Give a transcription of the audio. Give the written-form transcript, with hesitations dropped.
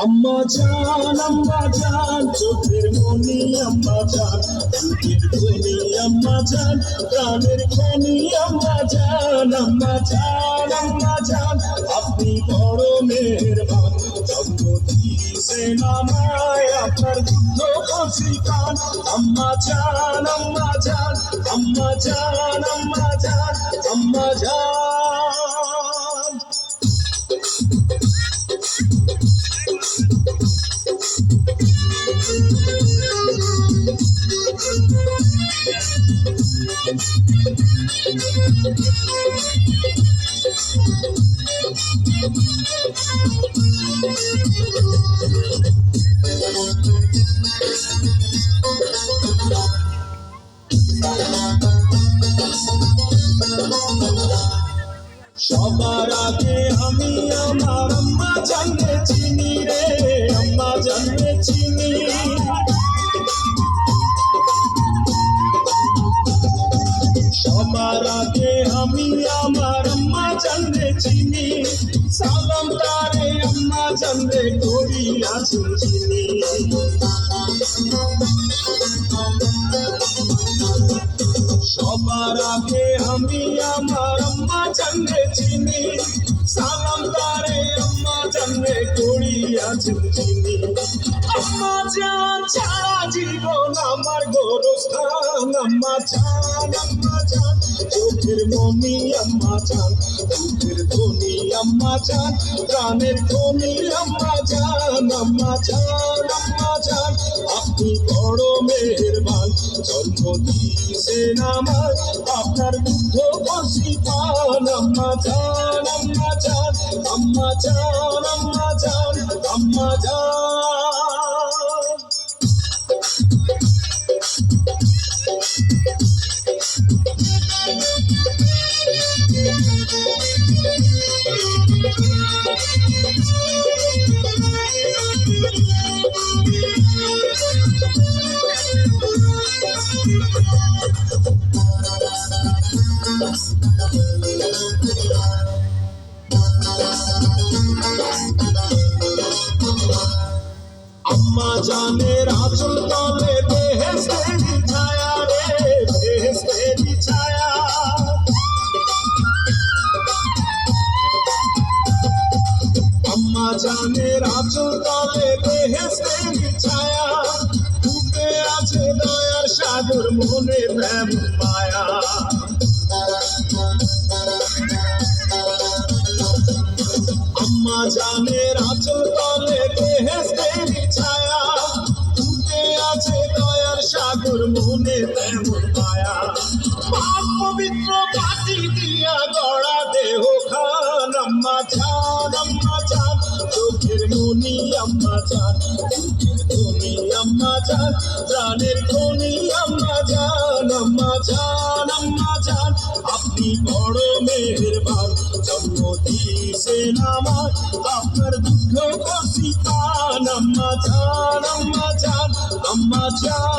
আম্মা জান চোখের মনি আম্মা জান, বুকের ধনি আম্মা জান, প্রাণের খনি আম্মা জান। আম্মা জান আপনি বড় মেহেরবান, জন্ম দিয়েছেন আমায় আপনার দুধ কচি পান। আম্মা জান আম্মা জান আম্মা জান আম্মা জান আম্মা জান। সবার আগে আমি আমার আম্মা জানকে চিনি রে, আম্মা জানকে চিনি। সবার আগে আমি আমার আম্মা জানকে চিনি, সালাম তারে আম্মা জানকে করি আছি চিনি। সবার আগে আমি আমার আম্মা জানকে চিনি, সালাম তারে আম্মা জানকে করি আছি চিনি। আম্মা জান ছাড়া জীবন আমার গোরস্থান। আম্মা জান চোখের মনি আম্মা জান, বুকের ধনি আম্মা জান, প্রাণের খনি আম্মা জান। আম্মা জান আপনি বড় মেহেরবান, জন্ম দিয়েছেন আমায় আপনার দুধ কচি পান। আম্মা জান আম্মা জান আম্মা জান আম্মা জান আম্মা জান। আম্মা জানের আঁচল তলে বেহেশতের ছায়া রে, বেহেশতের ছায়া। আম্মা জানের আঁচল তলে বেহেশতের ছায়া, বুকে আছে দয়ার সাগর মনে প্রেম মায়া। আম্মা জানের আঁচল তলে বেহেশতের ছায়া, বুকে আছে দয়ার সাগর মনে তেমন মায়া। পাক পবিত্র মাটি দিয়া গড়া দেহ খান। আম্মা জান চোখের মনি আম্মা জান, বুকের ধনি আম্মা জান, প্রাণের খনি আম্মা জান। আম্মা জান আপনি বড় মেহেরবান, জন্ম দিয়েছেন আমায় আপনার দুধ কচি পান। আম্মা জান আম্মা জান আম্মা জান।